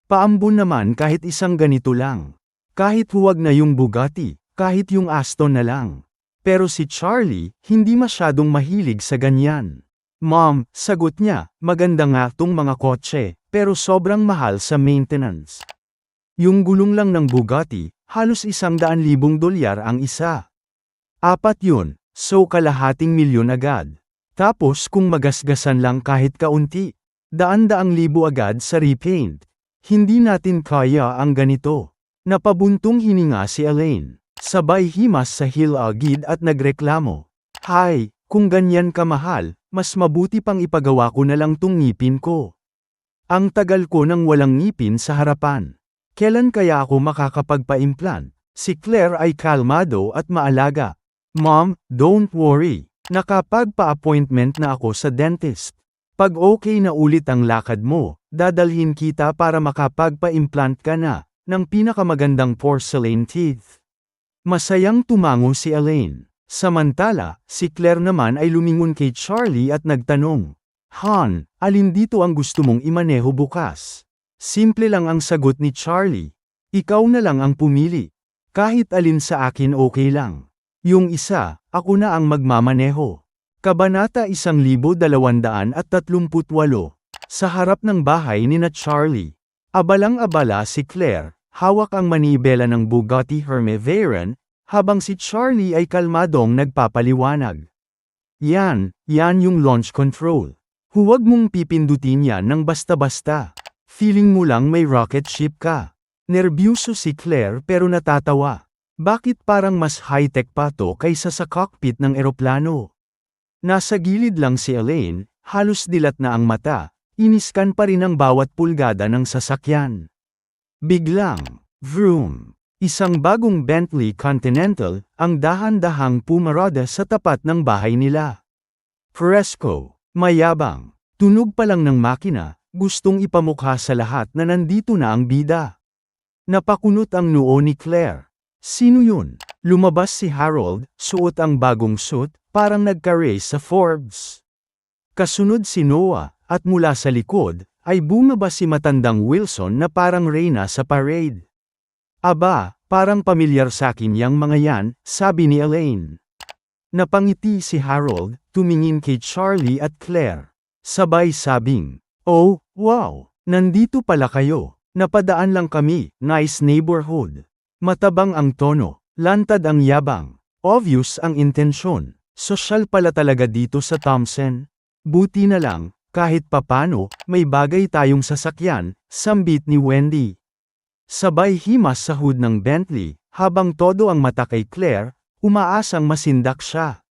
Paambon naman kahit isang ganito lang. Kahit huwag na yung Bugatti, kahit yung Aston na lang. Pero si Charlie, hindi masyadong mahilig sa ganyan. Mom, sagot niya, maganda nga tong mga kotse, pero sobrang mahal sa maintenance. Yung gulong lang ng Bugatti, halos $100,000 ang isa. 4 yun, so $250,000 agad. Tapos kung magasgasan lang kahit kaunti, daan-daang libo agad sa repaint. Hindi natin kaya ang ganito. Napabuntong hininga si Elaine. Sabay himas sa hilagid at nagreklamo. Hay, kung ganyan kamahal, mas mabuti pang ipagawa ko na lang tong ngipin ko. Ang tagal ko nang walang ngipin sa harapan. Kailan kaya ako makakapagpa-implant? Si Claire ay kalmado at maalaga. Mom, don't worry. Nakapagpa-appointment na ako sa dentist. Pag okay na ulit ang lakad mo, dadalhin kita para makapagpa-implant ka na ng pinakamagandang porcelain teeth. Masayang tumango si Elaine. Samantala, si Claire naman ay lumingon kay Charlie at nagtanong, Han, alin dito ang gusto mong imaneho bukas? Simple lang ang sagot ni Charlie. Ikaw na lang ang pumili. Kahit alin sa akin okay lang. Yung isa, ako na ang magmamaneho. Kabanata 1238. Sa harap ng bahay ni na Charlie. Abalang-abala si Claire, hawak ang manibela ng Bugatti Hermès Veyron, habang si Charlie ay kalmadong nagpapaliwanag. Yan yung launch control. Huwag mong pipindutin yan ng basta-basta. Feeling mo lang may rocket ship ka. Nerbyuso si Claire pero natatawa. Bakit parang mas high-tech pa to kaysa sa cockpit ng eroplano? Nasa gilid lang si Elaine, halos dilat na ang mata. Iniskan pa rin ang bawat pulgada ng sasakyan. Biglang, vroom, isang bagong Bentley Continental, ang dahan-dahang pumarada sa tapat ng bahay nila. Fresco, mayabang, tunog pa lang ng makina, gustong ipamukha sa lahat na nandito na ang bida. Napakunot ang noo ni Claire. Sino yun? Lumabas si Harold, suot ang bagong suit, parang nagka-race sa Forbes. Kasunod si Noah, at mula sa likod, ay bumaba si matandang Wilson na parang reyna sa parade. Aba, parang pamilyar sakin yang mga yan, sabi ni Elaine. Napangiti si Harold, tumingin kay Charlie at Claire. Sabay sabing, "Oh, wow, nandito pala kayo. Napadaan lang kami, nice neighborhood." Matabang ang tono, lantad ang yabang, obvious ang intensyon. Sosyal pala talaga dito sa Thompson. Buti na lang, kahit papano, may bagay tayong sasakyan, sambit ni Wendy. Sabay himas sa hood ng Bentley, habang todo ang mata kay Claire, umaasang masindak siya.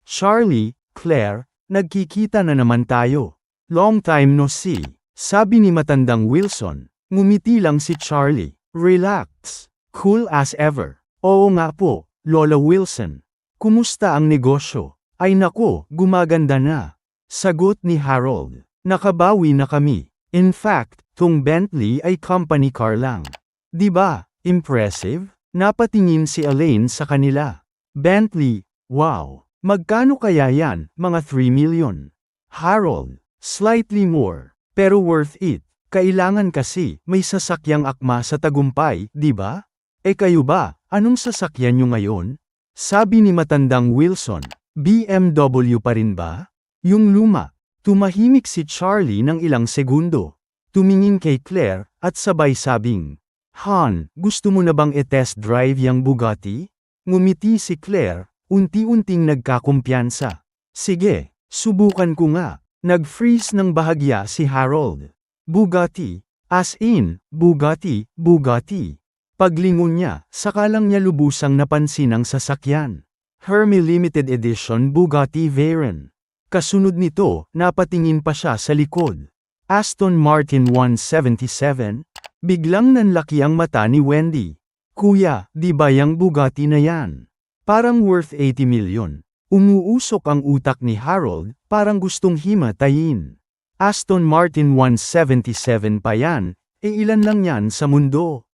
Charlie, Claire, nagkikita na naman tayo. Long time no see, sabi ni matandang Wilson. Ngumiti lang si Charlie. Relax. Cool as ever. Oo nga po, Lola Wilson. Kumusta ang negosyo? Ay nako, gumaganda na. Sagot ni Harold. Nakabawi na kami. In fact, tung Bentley ay company car lang. Diba, impressive? Napatingin si Elaine sa kanila. Bentley, wow. Magkano kaya yan, mga 3 million? Harold, slightly more. Pero worth it. Kailangan kasi, may sasakyang akma sa tagumpay, di ba? Kayo ba, anong sasakyan nyo ngayon? Sabi ni matandang Wilson, BMW pa rin ba? Yung luma. Tumahimik si Charlie ng ilang segundo. Tumingin kay Claire, at sabay sabing, Han, gusto mo na bang i-test drive yang Bugatti? Ngumiti si Claire, unti-unting nagkakumpiyansa. Sige, subukan ko nga. Nag-freeze ng bahagya si Harold. Bugatti, as in, Bugatti, Bugatti. Paglingon niya, sakalang niya lubusang napansin ang sasakyan. Hermé Limited Edition Bugatti Veyron. Kasunod nito, napatingin pa siya sa likod. Aston Martin 177. Biglang nanlaki ang mata ni Wendy. Kuya, di ba yang Bugatti na yan? Parang worth 80 million. Umuusok ang utak ni Harold, parang gustong himatayin. Aston Martin 177 pa yan, ilan lang yan sa mundo.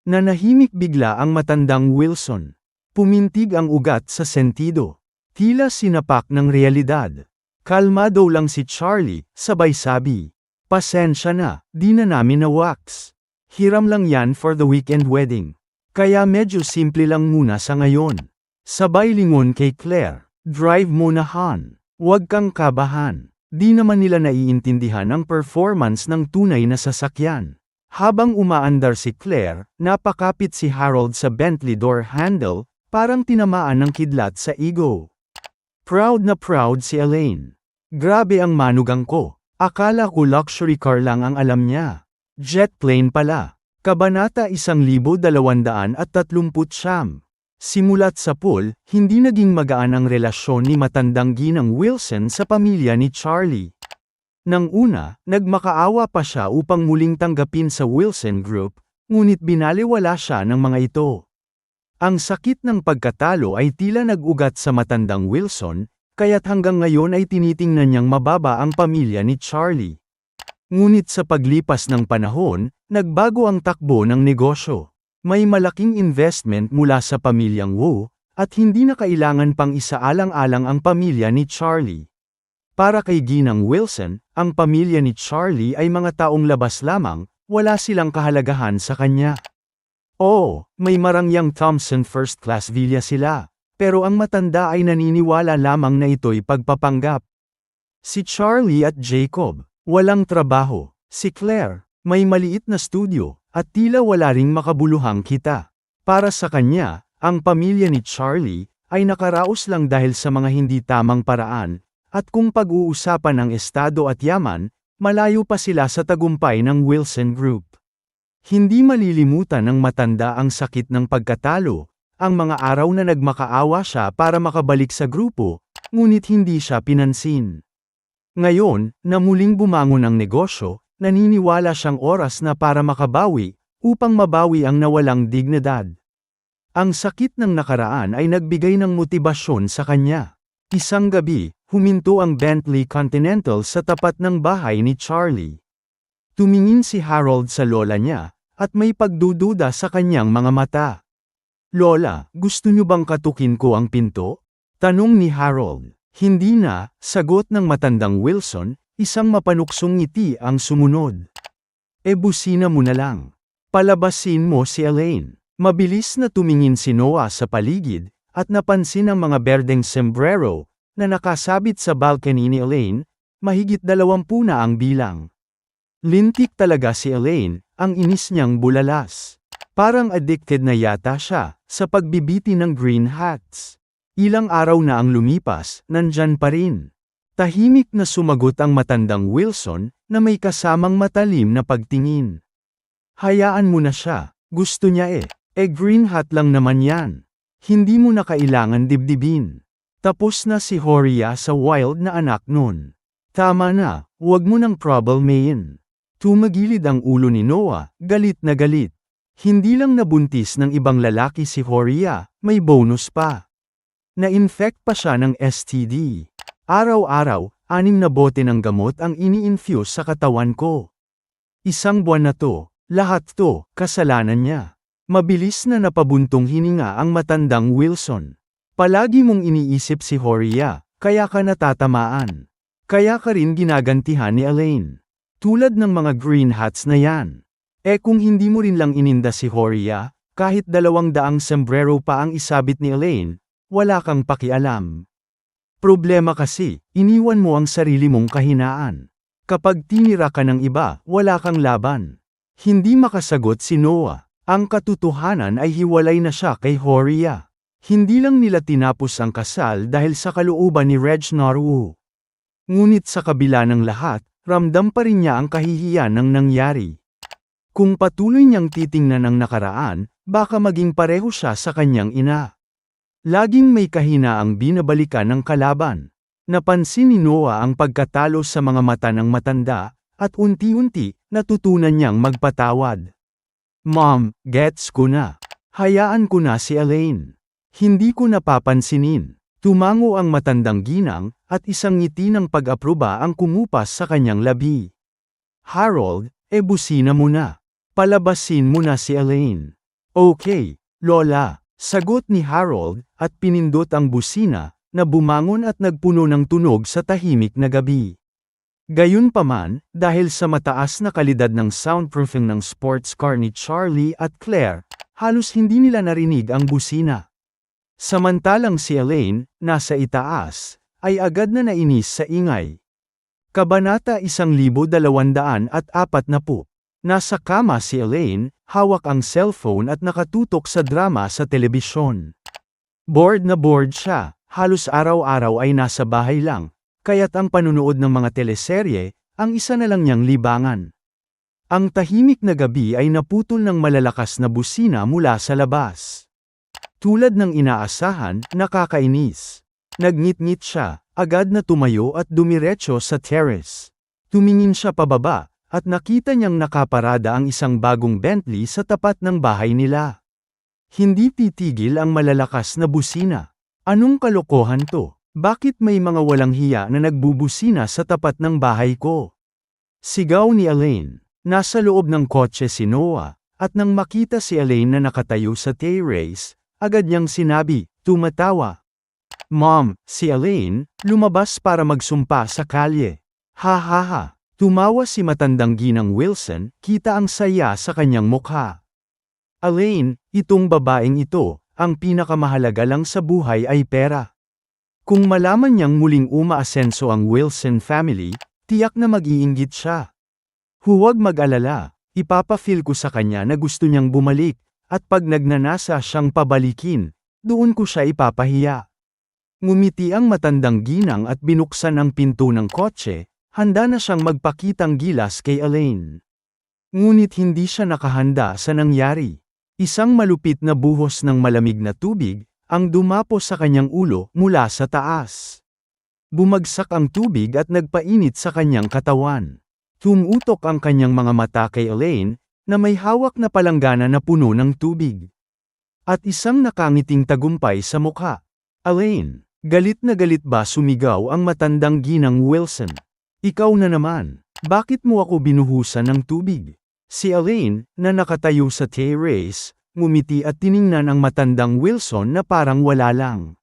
Nanahimik bigla ang matandang Wilson. Pumintig ang ugat sa sentido. Tila sinapak ng realidad. Kalmado lang si Charlie, sabay sabi. Pasensya na, di na namin na-wax. Hiram lang yan for the weekend wedding. Kaya medyo simple lang muna sa ngayon. Sabay lingon kay Claire. Drive mo na Han. Huwag kang kabahan. Di naman nila naiintindihan ang performance ng tunay na sasakyan. Habang umaandar si Claire, napakapit si Harold sa Bentley door handle, parang tinamaan ng kidlat sa ego. Proud na proud si Elaine. Grabe ang manugang ko. Akala ko luxury car lang ang alam niya. Jet plane pala. Kabanata 1239. Simulat sa pool, hindi naging magaan ang relasyon ni matandang ginang Wilson sa pamilya ni Charlie. Nang una, nagmakaawa pa siya upang muling tanggapin sa Wilson Group, ngunit binaliwala siya ng mga ito. Ang sakit ng pagkatalo ay tila nag-ugat sa matandang Wilson, kaya't hanggang ngayon ay tinitingnan niyang mababa ang pamilya ni Charlie. Ngunit sa paglipas ng panahon, nagbago ang takbo ng negosyo. May malaking investment mula sa pamilyang Wu, at hindi na kailangan pang isaalang-alang ang pamilya ni Charlie. Para kay Ginang Wilson, ang pamilya ni Charlie ay mga taong labas lamang, wala silang kahalagahan sa kanya. Oo, may marangyang Thompson First Class Villa sila, pero ang matanda ay naniniwala lamang na ito'y pagpapanggap. Si Charlie at Jacob, walang trabaho. Si Claire, may maliit na studio, at tila wala ring makabuluhang kita. Para sa kanya, ang pamilya ni Charlie ay nakaraos lang dahil sa mga hindi tamang paraan, at kung pag-uusapan ang estado at yaman, malayo pa sila sa tagumpay ng Wilson Group. Hindi malilimutan ng matanda ang sakit ng pagkatalo, ang mga araw na nagmakaawa siya para makabalik sa grupo, ngunit hindi siya pinansin. Ngayon, na muling bumangon ang negosyo, naniniwala siyang oras na para makabawi, upang mabawi ang nawalang dignidad. Ang sakit ng nakaraan ay nagbigay ng motibasyon sa kanya. Isang gabi, huminto ang Bentley Continental sa tapat ng bahay ni Charlie. Tumingin si Harold sa lola niya, at may pagdududa sa kanyang mga mata. Lola, gusto niyo bang katukin ko ang pinto? Tanong ni Harold. Hindi na, sagot ng matandang Wilson, isang mapanuksong ngiti ang sumunod. Busina mo na lang. Palabasin mo si Elaine. Mabilis na tumingin si Noah sa paligid, at napansin ang mga berdeng sombrero, na nakasabit sa balcony ni Elaine, mahigit 20 na ang bilang. Lintik talaga si Elaine, ang inis niyang bulalas. Parang addicted na yata siya, sa pagbibiti ng green hats. Ilang araw na ang lumipas, nandyan pa rin. Tahimik na sumagot ang matandang Wilson, na may kasamang matalim na pagtingin. Hayaan mo na siya, gusto niya green hat lang naman yan. Hindi mo na kailangan dibdibin. Tapos na si Horia sa wild na anak nun. Tama na, huwag mo nang problemain. Tumagilid ang ulo ni Noah, galit na galit. Hindi lang nabuntis ng ibang lalaki si Horia, may bonus pa. Na-infect pa siya ng STD. Araw-araw, 6 na bote ng gamot ang ini-infuse sa katawan ko. Isang buwan na to, lahat to, kasalanan niya. Mabilis na napabuntong hininga ang matandang Wilson. Palagi mong iniisip si Horia, kaya ka natatamaan. Kaya ka rin ginagantihan ni Elaine. Tulad ng mga green hats na yan. Kung hindi mo rin lang ininda si Horia, kahit 200 sombrero pa ang isabit ni Elaine, wala kang pakialam. Problema kasi, iniwan mo ang sarili mong kahinaan. Kapag tinira ka ng iba, wala kang laban. Hindi makasagot si Noah. Ang katotohanan ay hiwalay na siya kay Horia. Hindi lang nila tinapos ang kasal dahil sa kalooban ni Reg Norwoo. Ngunit sa kabila ng lahat, ramdam pa rin niya ang kahihiyan ng nangyari. Kung patuloy niyang titingnan ang nakaraan, baka maging pareho siya sa kanyang ina. Laging may kahinaang binabalikan ng kalaban. Napansin ni Noah ang pagkatalo sa mga mata ng matanda, at unti-unti, natutunan niyang magpatawad. Mom, gets ko na. Hayaan ko na si Elaine. Hindi ko napapansinin. Tumango ang matandang ginang, at isang ngiti ng pag-aproba ang kumupas sa kanyang labi. Harold, busina mo na. Palabasin mo na si Elaine. Okay, Lola. Sagot ni Harold, at pinindot ang busina, na bumangon at nagpuno ng tunog sa tahimik na gabi. Gayunpaman, dahil sa mataas na kalidad ng soundproofing ng sports car ni Charlie at Claire, halos hindi nila narinig ang busina. Samantalang si Elaine, nasa itaas, ay agad na nainis sa ingay. Kabanata 1240. Nasa kama si Elaine, hawak ang cellphone at nakatutok sa drama sa telebisyon. Bored na bored siya, halos araw-araw ay nasa bahay lang, kaya't ang panunood ng mga teleserye, ang isa na lang niyang libangan. Ang tahimik na gabi ay naputol ng malalakas na busina mula sa labas. Tulad ng inaasahan, nakakainis. Nagngit-ngit siya, agad na tumayo at dumiretso sa terrace. Tumingin siya pababa, at nakita niyang nakaparada ang isang bagong Bentley sa tapat ng bahay nila. Hindi titigil ang malalakas na busina. Anong kalokohan to? Bakit may mga walang hiya na nagbubusina sa tapat ng bahay ko? Sigaw ni Elaine. Nasa loob ng kotse si Noah, at nang makita si Elaine na nakatayo sa terrace, agad niyang sinabi, tumatawa. Mom, si Elaine, lumabas para magsumpa sa kalye. Ha ha ha. Tumawa si matandang ginang Wilson, kita ang saya sa kanyang mukha. Elaine, itong babaeng ito, ang pinakamahalaga lang sa buhay ay pera. Kung malaman niyang muling umaasenso ang Wilson family, tiyak na mag-iinggit siya. Huwag mag-alala, ipapafeel ko sa kanya na gusto niyang bumalik, at pag nagnanasa siyang pabalikin, doon ko siya ipapahiya. Ngumiti ang matandang ginang at binuksan ang pinto ng kotse, handa na siyang magpakitang gilas kay Elaine. Ngunit hindi siya nakahanda sa nangyari. Isang malupit na buhos ng malamig na tubig, ang dumapo sa kanyang ulo mula sa taas. Bumagsak ang tubig at nagpainit sa kanyang katawan. Tumutok ang kanyang mga mata kay Elaine, na may hawak na palanggana na puno ng tubig. At isang nakangiting tagumpay sa mukha. Elaine, galit na galit ba sumigaw ang matandang ginang Wilson? Ikaw na naman, bakit mo ako binuhusan ng tubig? Si Elaine, na nakatayo sa terrace, ngumiti at tiningnan ang matandang Wilson na parang wala lang.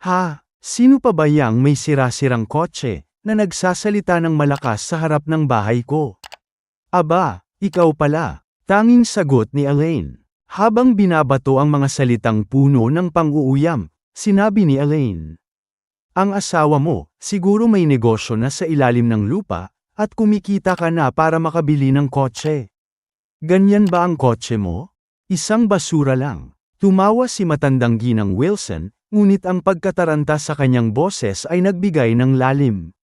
Ha, sino pa ba yang may sira-sirang kotse, na nagsasalita ng malakas sa harap ng bahay ko? Aba, ikaw pala, tanging sagot ni Elaine. Habang binabato ang mga salitang puno ng pang-uuyam, sinabi ni Elaine. Ang asawa mo, siguro may negosyo na sa ilalim ng lupa, at kumikita ka na para makabili ng kotse. Ganyan ba ang kotse mo? Isang basura lang. Tumawa si matandang ginang Wilson, ngunit ang pagkataranta sa kanyang boses ay nagbigay ng lalim.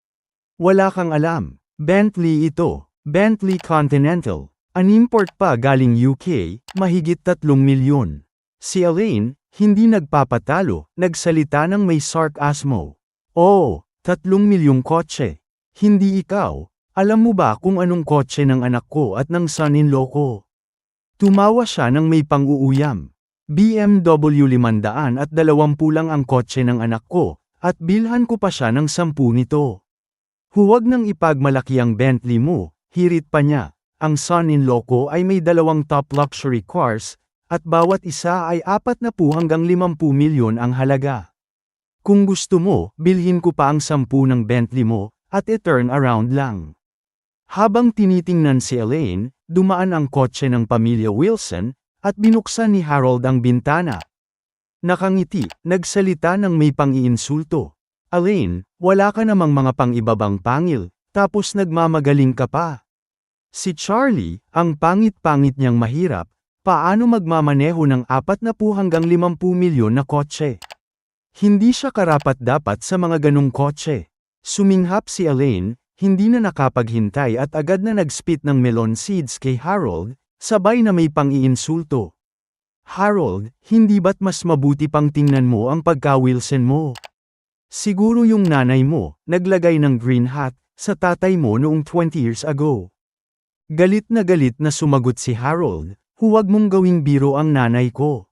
Wala kang alam. Bentley ito. Bentley Continental. An import pa galing UK, mahigit 3 milyon. Si Elaine, hindi nagpapatalo, nagsalita ng may sarkasmo. Oh, 3 milyong kotse. Hindi ikaw. Alam mo ba kung anong kotse ng anak ko at ng son-in-law ko? Tumawa siya ng may pang-uuyam. BMW 520 lang ang kotse ng anak ko, at bilhan ko pa siya ng 10 nito. Huwag nang ipagmalaki ang Bentley mo, hirit pa niya. Ang son-in-law ko ay may 2 top luxury cars, at bawat isa ay 40 hanggang 50 milyon ang halaga. Kung gusto mo, bilhin ko pa ang 10 ng Bentley mo, at i-turn around lang. Habang tinitingnan si Elaine, dumaan ang kotse ng pamilya Wilson, at binuksan ni Harold ang bintana. Nakangiti, nagsalita ng may pang-iinsulto. Elaine, wala ka namang mga pang-ibabang pangil, tapos nagmamagaling ka pa. Si Charlie, ang pangit-pangit niyang mahirap, paano magmamaneho ng 40 hanggang 50 milyon na kotse? Hindi siya karapat-dapat sa mga ganong kotse. Suminghap si Elaine, hindi na nakapaghintay at agad na nag-spit ng melon seeds kay Harold, sabay na may pang-iinsulto. Harold, hindi ba't mas mabuti pang tingnan mo ang pagka-Wilson mo? Siguro yung nanay mo, naglagay ng green hat, sa tatay mo noong 20 years ago. Galit na sumagot si Harold, huwag mong gawing biro ang nanay ko.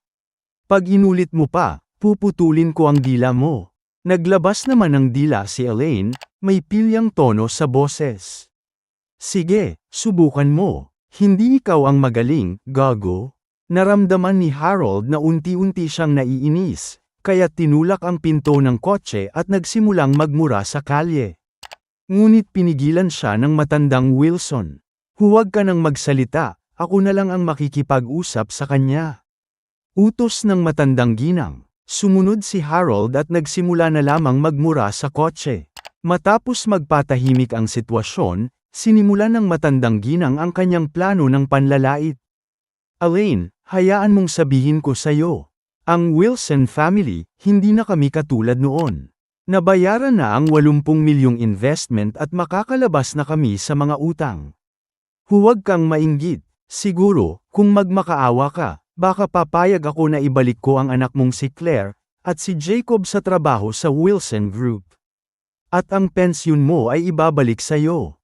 Pag inulit mo pa, puputulin ko ang dila mo. Naglabas naman ng dila si Elaine, may pilyang tono sa boses. Sige, subukan mo. Hindi ikaw ang magaling, gago. Naramdaman ni Harold na unti-unti siyang naiinis, kaya tinulak ang pinto ng kotse at nagsimulang magmura sa kalye. Ngunit pinigilan siya ng matandang Wilson. Huwag ka nang magsalita, ako na lang ang makikipag-usap sa kanya. Utos ng matandang ginang. Sumunod si Harold at nagsimula na lamang magmura sa kotse. Matapos magpatahimik ang sitwasyon, sinimulan ng matandang ginang ang kanyang plano ng panlalait. Elaine, hayaan mong sabihin ko sa'yo. Ang Wilson family, hindi na kami katulad noon. Nabayaran na ang 80 milyong investment at makakalabas na kami sa mga utang. Huwag kang mainggit. Siguro, kung magmakaawa ka, baka papayag ako na ibalik ko ang anak mong si Claire, at si Jacob sa trabaho sa Wilson Group. At ang pensyon mo ay ibabalik sa'yo.